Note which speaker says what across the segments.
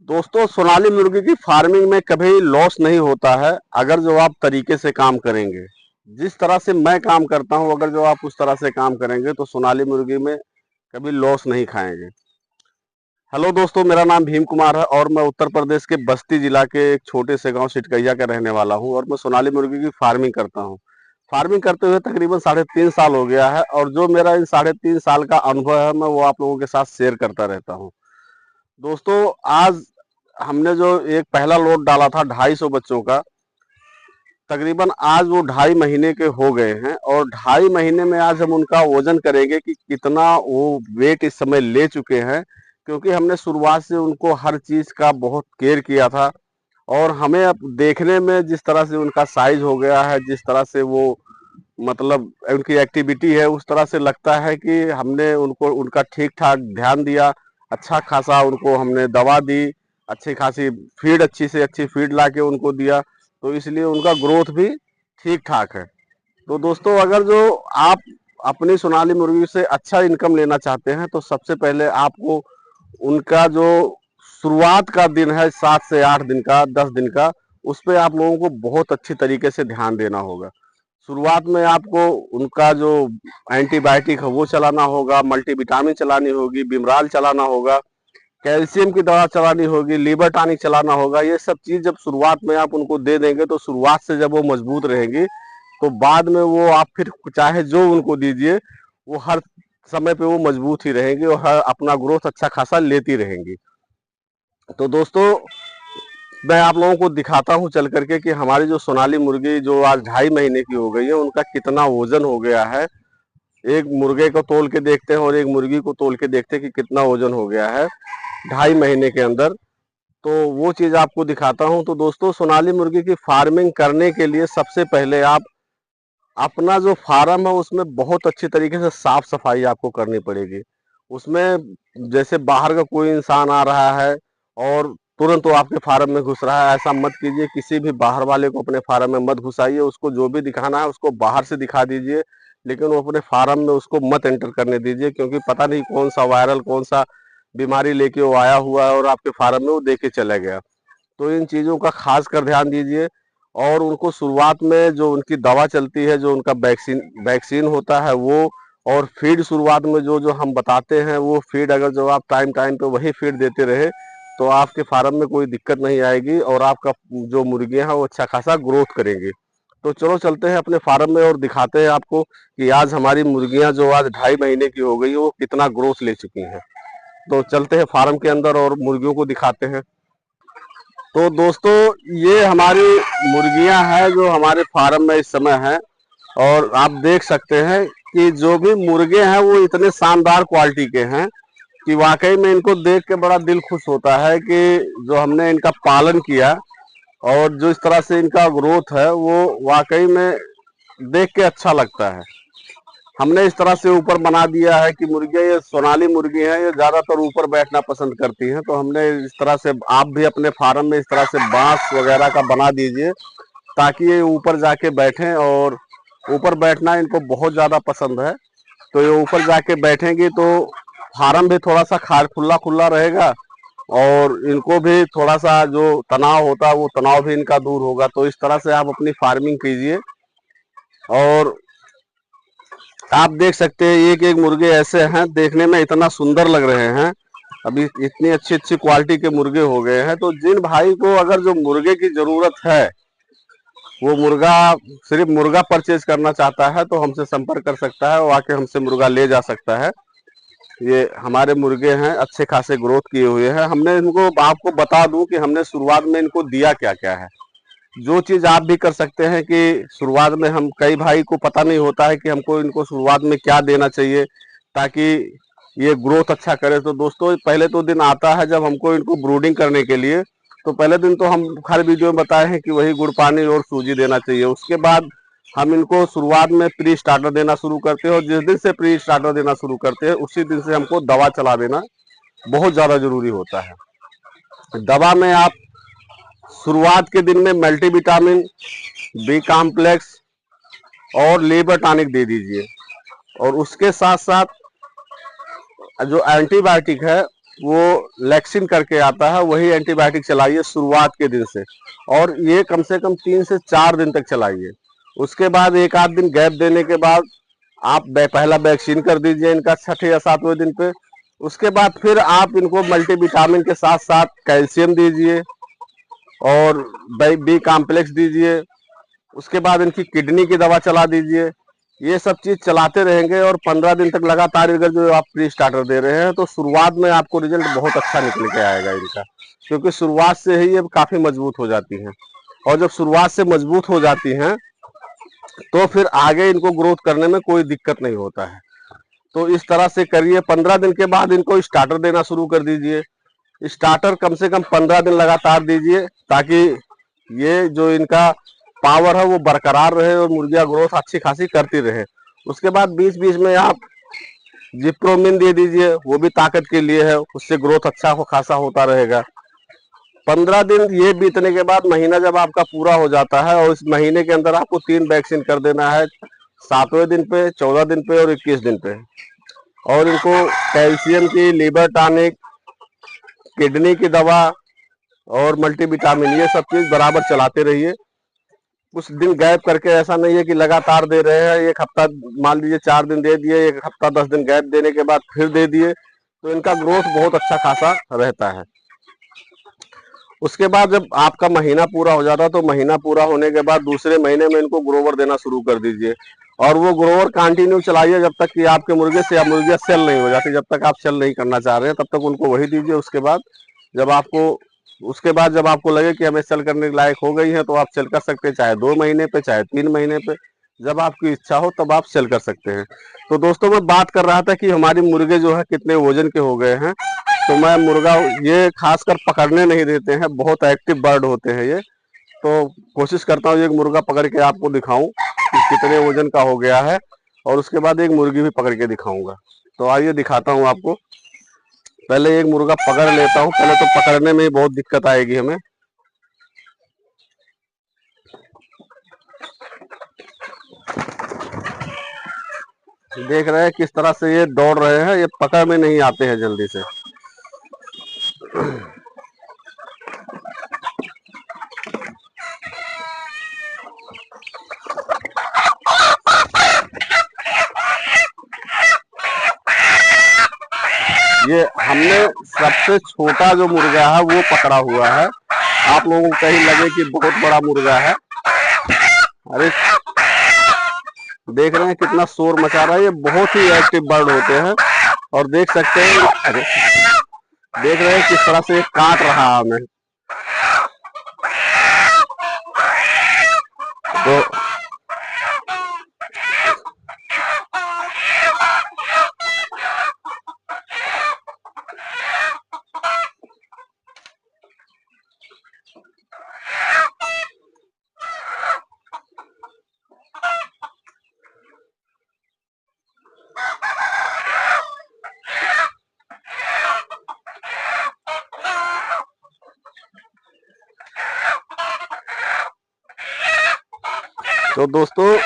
Speaker 1: दोस्तों, सोनाली मुर्गी की फार्मिंग में कभी लॉस नहीं होता है अगर जो आप तरीके से काम करेंगे। जिस तरह से मैं काम करता हूं, अगर जो आप उस तरह से काम करेंगे तो सोनाली मुर्गी में कभी लॉस नहीं खाएंगे। हेलो दोस्तों, मेरा नाम भीम कुमार है और मैं उत्तर प्रदेश के बस्ती जिला के एक छोटे से गांव सिटकैया का रहने वाला हूं और मैं सोनाली मुर्गी की फार्मिंग करता हूं। फार्मिंग करते हुए तकरीबन 3.5 साल हो गया है और जो मेरा इन 3.5 साल का अनुभव है मैं वो आप लोगों के साथ शेयर करता रहता हूं। दोस्तों, आज हमने जो एक पहला लोड डाला था 250 बच्चों का, तकरीबन आज वो 2.5 महीने के हो गए हैं और 2.5 महीने में आज हम उनका वजन करेंगे कि कितना वो वेट इस समय ले चुके हैं। क्योंकि हमने शुरुआत से उनको हर चीज का बहुत केयर किया था और हमें अब देखने में जिस तरह से उनका साइज हो गया है, जिस तरह से वो मतलब उनकी एक्टिविटी है, उस तरह से लगता है कि हमने उनको उनका ठीक ठाक ध्यान दिया। अच्छा खासा उनको हमने दवा दी, अच्छी खासी फीड, अच्छी से अच्छी फीड ला के उनको दिया, तो इसलिए उनका ग्रोथ भी ठीक ठाक है। तो दोस्तों, अगर जो आप अपनी सोनाली मुर्गी से अच्छा इनकम लेना चाहते हैं तो सबसे पहले आपको उनका जो शुरुआत का दिन है 7 से 8 दिन का, 10 दिन का, उस पर आप लोगों को बहुत अच्छी तरीके से ध्यान देना होगा। शुरुआत में आपको उनका जो एंटीबायोटिक है वो चलाना होगा, मल्टीविटामिन चलानी होगी, बिमराल चलाना होगा, कैल्शियम की दवा चलानी होगी, लीवर टॉनिक चलाना होगा। ये सब चीज जब शुरुआत में आप उनको दे देंगे तो शुरुआत से जब वो मजबूत रहेंगी तो बाद में वो आप फिर चाहे जो उनको दीजिए वो हर समय पे वो मजबूत ही रहेंगी और हर अपना ग्रोथ अच्छा खासा लेती रहेंगी। तो दोस्तों, मैं आप लोगों को दिखाता हूँ चल करके कि हमारी जो सोनाली मुर्गी जो आज 2.5 महीने की हो गई है उनका कितना वजन हो गया है। एक मुर्गे को तोल के देखते हैं और एक मुर्गी को तोल के देखते हैं कि कितना वजन हो गया है 2.5 महीने के अंदर। तो वो चीज आपको दिखाता हूँ। तो दोस्तों, सोनाली मुर्गी की फार्मिंग करने के लिए सबसे पहले आप अपना जो फार्म है उसमें बहुत अच्छी तरीके से साफ सफाई आपको करनी पड़ेगी। उसमें जैसे बाहर का कोई इंसान आ रहा है और तुरंत वो आपके फार्म में घुस रहा है, ऐसा मत कीजिए। किसी भी बाहर वाले को अपने फार्म में मत घुसाइए। उसको जो भी दिखाना है उसको बाहर से दिखा दीजिए, लेकिन वो अपने फार्म में उसको मत एंटर करने दीजिए, क्योंकि पता नहीं कौन सा वायरल, कौन सा बीमारी लेके वो आया हुआ है और आपके फार्म में वो दे के चला गया। तो इन चीज़ों का खास कर ध्यान दीजिए। और उनको शुरुआत में जो उनकी दवा चलती है, जो उनका वैक्सीन वैक्सीन होता है वो, और फीड शुरुआत में जो जो हम बताते हैं वो फीड, अगर जो आप टाइम टाइम पे वही फीड देते रहे तो आपके फार्म में कोई दिक्कत नहीं आएगी और आपका जो मुर्गियां हैं वो अच्छा खासा ग्रोथ करेंगी। तो चलो चलते हैं अपने फार्म में और दिखाते हैं आपको कि आज हमारी मुर्गियां जो आज 2.5 महीने की हो गई वो कितना ग्रोथ ले चुकी हैं। तो चलते हैं फार्म के अंदर और मुर्गियों को दिखाते हैं। तो दोस्तों, ये हमारी मुर्गियां हैं जो हमारे फार्म में इस समय हैं और आप देख सकते हैं कि जो भी मुर्गे हैं वो इतने शानदार क्वालिटी के हैं कि वाकई में इनको देख के बड़ा दिल खुश होता है कि जो हमने इनका पालन किया और जो इस तरह से इनका ग्रोथ है वो वाकई में देख के अच्छा लगता है। हमने इस तरह से ऊपर बना दिया है कि मुर्गियां, ये सोनाली मुर्गी हैं, ये ज्यादातर ऊपर बैठना पसंद करती हैं। तो हमने इस तरह से, आप भी अपने फार्म में इस तरह से बांस वगैरह का बना दीजिए ताकि ये ऊपर जाके बैठें। और ऊपर बैठना इनको बहुत ज्यादा पसंद है, तो ये ऊपर जाके बैठेंगी तो फार्म भी थोड़ा सा खा खुला खुला रहेगा और इनको भी थोड़ा सा जो तनाव होता है वो तनाव भी इनका दूर होगा। तो इस तरह से आप अपनी फार्मिंग कीजिए। और आप देख सकते हैं एक एक मुर्गे ऐसे हैं, देखने में इतना सुंदर लग रहे हैं। अभी इतनी अच्छी अच्छी क्वालिटी के मुर्गे हो गए हैं। तो जिन भाई को अगर जो मुर्गे की जरूरत है, वो मुर्गा सिर्फ मुर्गा परचेज करना चाहता है तो हमसे संपर्क कर सकता है, वो आके हमसे मुर्गा ले जा सकता है। ये हमारे मुर्गे हैं, अच्छे खासे ग्रोथ किए हुए हैं। हमने इनको, आपको बता दूं कि हमने शुरुआत में इनको दिया क्या क्या है। जो चीज आप भी कर सकते हैं कि शुरुआत में, हम कई भाई को पता नहीं होता है कि हमको इनको शुरुआत में क्या देना चाहिए ताकि ये ग्रोथ अच्छा करे। तो दोस्तों, पहले तो दिन आता है जब हमको इनको ब्रूडिंग करने के लिए, तो पहले दिन तो हम हर वीडियो में बताए हैं कि वही गुड़ पानी और सूजी देना चाहिए। उसके बाद हम इनको शुरुआत में प्री स्टार्टर देना शुरू करते हैं और जिस दिन से प्री स्टार्टर देना शुरू करते हैं उसी दिन से हमको दवा चला देना बहुत ज्यादा जरूरी होता है। दवा में आप शुरुआत के दिन में मल्टीविटामिन, बी कॉम्प्लेक्स और लीवर टॉनिक दे दीजिए। और उसके साथ साथ जो एंटीबायोटिक है वो लैक्सिन करके आता है, वही एंटीबायोटिक चलाइए शुरुआत के दिन से, और ये कम से कम 3 से 4 दिन तक चलाइए। उसके बाद एक आध दिन गैप देने के बाद आप पहला वैक्सीन कर दीजिए इनका 6ठे या 7वें दिन पे। उसके बाद फिर आप इनको मल्टीविटामिन के साथ साथ कैल्शियम दीजिए और बी कॉम्प्लेक्स दीजिए। उसके बाद इनकी किडनी की दवा चला दीजिए। ये सब चीज चलाते रहेंगे और 15 दिन तक लगातार अगर जो आप प्री स्टार्टर दे रहे हैं तो शुरुआत में आपको रिजल्ट बहुत अच्छा निकल के आएगा इनका, क्योंकि शुरुआत से ही ये काफी मजबूत हो जाती हैं। और जब शुरुआत से मजबूत हो जाती हैं तो फिर आगे इनको ग्रोथ करने में कोई दिक्कत नहीं होता है। तो इस तरह से करिए। 15 दिन के बाद इनको स्टार्टर देना शुरू कर दीजिए। स्टार्टर कम से कम 15 दिन लगातार दीजिए, ताकि ये जो इनका पावर है वो बरकरार रहे और मुर्गियां ग्रोथ अच्छी खासी करती रहे। उसके बाद बीच बीच में आप जिप्रोमिन दे दीजिए, वो भी ताकत के लिए है, उससे ग्रोथ अच्छा खासा होता रहेगा। 15 दिन ये बीतने के बाद महीना जब आपका पूरा हो जाता है और इस महीने के अंदर आपको 3 वैक्सीन कर देना है, 7वें दिन पे, 14 दिन पे और 21 दिन पे। और इनको कैल्शियम की, लीवर टॉनिक, किडनी की दवा और मल्टीविटामिन ये सब चीज बराबर चलाते रहिए। कुछ दिन गैप करके, ऐसा नहीं है कि लगातार दे रहे हैं। एक हफ्ता मान लीजिए 4 दिन दे दिए, एक हफ्ता 10 दिन गैप देने के बाद फिर दे दिए, तो इनका ग्रोथ बहुत अच्छा खासा रहता है। उसके बाद जब आपका महीना पूरा हो जाता है तो महीना पूरा होने के बाद दूसरे महीने में इनको ग्रोवर देना शुरू कर दीजिए, और वो ग्रोवर कंटिन्यू चलाइए जब तक कि आपके मुर्गे से या मुर्गियां सेल नहीं हो जाती। जब तक आप सेल नहीं करना चाह रहे हैं तब तक उनको वही दीजिए। उसके बाद जब आपको लगे कि हमें सेल करने के लायक हो गई है तो आप सेल कर सकते हैं, चाहे 2 महीने पे, चाहे 3 महीने पे, जब आपकी इच्छा हो तब आप सेल कर सकते हैं। तो दोस्तों, मैं बात कर रहा था कि हमारी मुर्गे जो है कितने वजन के हो गए हैं। तो मैं मुर्गा ये खासकर पकड़ने नहीं देते हैं, बहुत एक्टिव बर्ड होते हैं ये। तो कोशिश करता हूँ एक मुर्गा पकड़ के आपको दिखाऊं कि कितने वजन का हो गया है, और उसके बाद एक मुर्गी भी पकड़ के दिखाऊंगा। तो आइए दिखाता हूँ आपको। पहले एक मुर्गा पकड़ लेता हूँ, पहले तो पकड़ने में ही बहुत दिक्कत आएगी हमें। देख रहे हैं किस तरह से ये दौड़ रहे हैं, ये पकड़ में नहीं आते हैं जल्दी से। ये हमने सबसे छोटा जो मुर्गा है वो पकड़ा हुआ है। आप लोगों को कहीं लगे कि बहुत बड़ा मुर्गा है। अरे देख रहे हैं कितना शोर मचा रहा है, ये बहुत ही एक्टिव बर्ड होते हैं। और देख सकते हैं, अरे देख रहे हैं किस तरह से ये काट रहा है हमें। तो दोस्तों,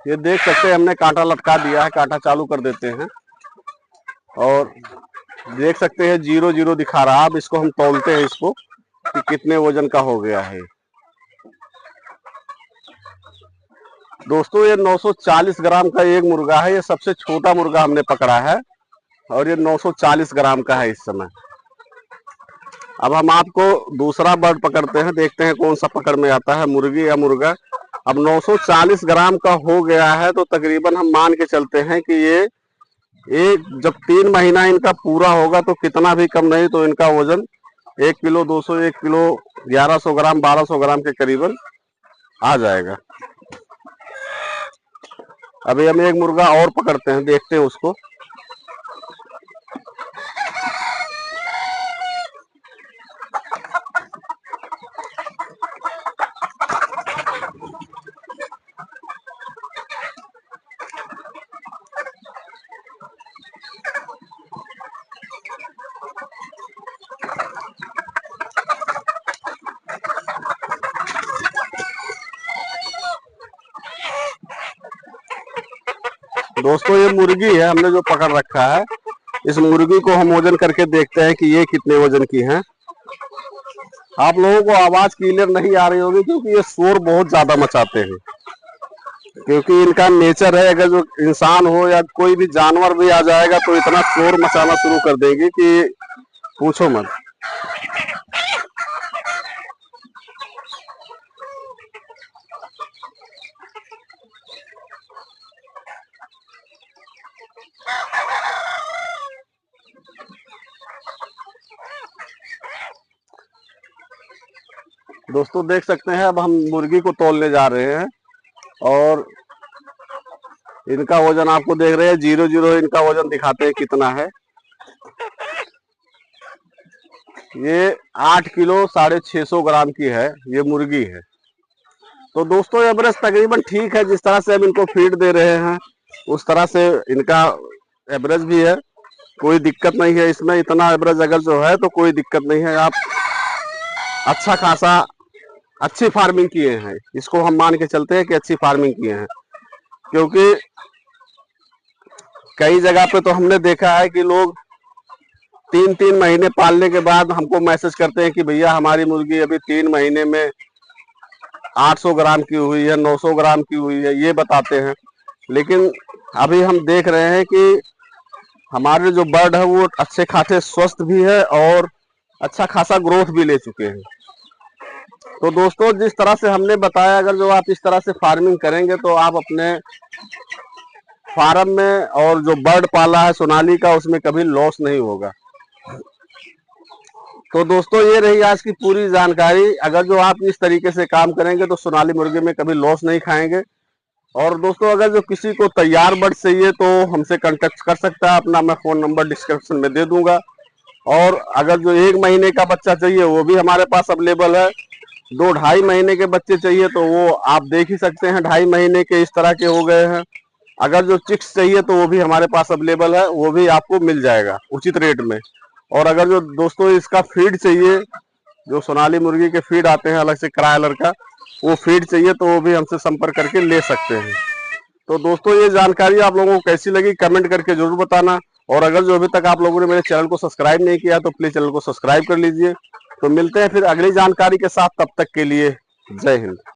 Speaker 1: ये देख सकते हैं हमने कांटा लटका दिया है। कांटा चालू कर देते हैं और देख सकते हैं 0-0 दिखा रहा है। अब इसको हम तौलते हैं इसको कि कितने वजन का हो गया है। दोस्तों, ये 940 ग्राम का एक मुर्गा है। ये सबसे छोटा मुर्गा हमने पकड़ा है और ये 940 ग्राम का है इस समय। अब हम आपको दूसरा बर्ड पकड़ते हैं, देखते हैं कौन सा पकड़ में आता है, मुर्गी या मुर्गा। अब 940 ग्राम का हो गया है तो तकरीबन हम मान के चलते हैं कि ये जब 3 महीना इनका पूरा होगा तो कितना भी कम नहीं तो इनका वजन 1 किलो 200, 1 किलो 1100 ग्राम, 1200 ग्राम के करीबन आ जाएगा। अभी हम एक मुर्गा और पकड़ते हैं, देखते हैं उसको। दोस्तों, ये मुर्गी है हमने जो पकड़ रखा है, इस मुर्गी को हम वजन करके देखते हैं कि ये कितने वजन की है। आप लोगों को आवाज क्लियर नहीं आ रही होगी क्योंकि ये शोर बहुत ज्यादा मचाते हैं, क्योंकि इनका नेचर है, अगर जो इंसान हो या कोई भी जानवर भी आ जाएगा तो इतना शोर मचाना शुरू कर देंगे कि पूछो मत। दोस्तों देख सकते हैं, अब हम मुर्गी को तौलने जा रहे हैं और इनका वजन आपको देख रहे हैं 00 इनका वजन दिखाते हैं कितना है। ये 8 किलो 650 ग्राम की है, ये मुर्गी है। तो दोस्तों एवरेज तकरीबन ठीक है, जिस तरह से हम इनको फीड दे रहे हैं उस तरह से इनका एवरेज भी है, कोई दिक्कत नहीं है इसमें। इतना एवरेज अगर जो है तो कोई दिक्कत नहीं है, आप अच्छा खासा अच्छी फार्मिंग किए हैं, इसको हम मान के चलते हैं कि अच्छी फार्मिंग किए हैं। क्योंकि कई जगह पे तो हमने देखा है कि लोग 3-3 महीने पालने के बाद हमको मैसेज करते हैं कि भैया हमारी मुर्गी अभी 3 महीने में 800 ग्राम की हुई है, 900 ग्राम की हुई है, ये बताते हैं। लेकिन अभी हम देख रहे हैं कि हमारे जो बर्ड है वो अच्छे खासे स्वस्थ भी है और अच्छा खासा ग्रोथ भी ले चुके हैं। तो दोस्तों जिस तरह से हमने बताया, अगर जो आप इस तरह से फार्मिंग करेंगे तो आप अपने फार्म में और जो बर्ड पाला है सोनाली का, उसमें कभी लॉस नहीं होगा। तो दोस्तों ये रही आज की पूरी जानकारी। अगर जो आप इस तरीके से काम करेंगे तो सोनाली मुर्गी में कभी लॉस नहीं खाएंगे। और दोस्तों अगर जो किसी को तैयार बर्ड चाहिए तो हमसे कांटेक्ट कर सकता है, अपना मैं फोन नंबर डिस्क्रिप्शन में दे दूंगा। और अगर जो 1 महीने का बच्चा चाहिए वो भी हमारे पास अवेलेबल है। 2-2.5 महीने के बच्चे चाहिए तो वो आप देख ही सकते हैं, 2.5 महीने के इस तरह के हो गए हैं। अगर जो चिक्स चाहिए तो वो भी हमारे पास अवेलेबल है, वो भी आपको मिल जाएगा उचित रेट में। और अगर जो दोस्तों इसका फीड चाहिए, जो सोनाली मुर्गी के फीड आते हैं अलग से क्रायलर का, वो फीड चाहिए तो वो भी हमसे संपर्क करके ले सकते हैं। तो दोस्तों ये जानकारी आप लोगों को कैसी लगी कमेंट करके जरूर बताना। और अगर जो अभी तक आप लोगों ने मेरे चैनल को सब्सक्राइब नहीं किया तो प्लीज चैनल को सब्सक्राइब कर लीजिए। तो मिलते हैं फिर अगली जानकारी के साथ, तब तक के लिए जय हिंद।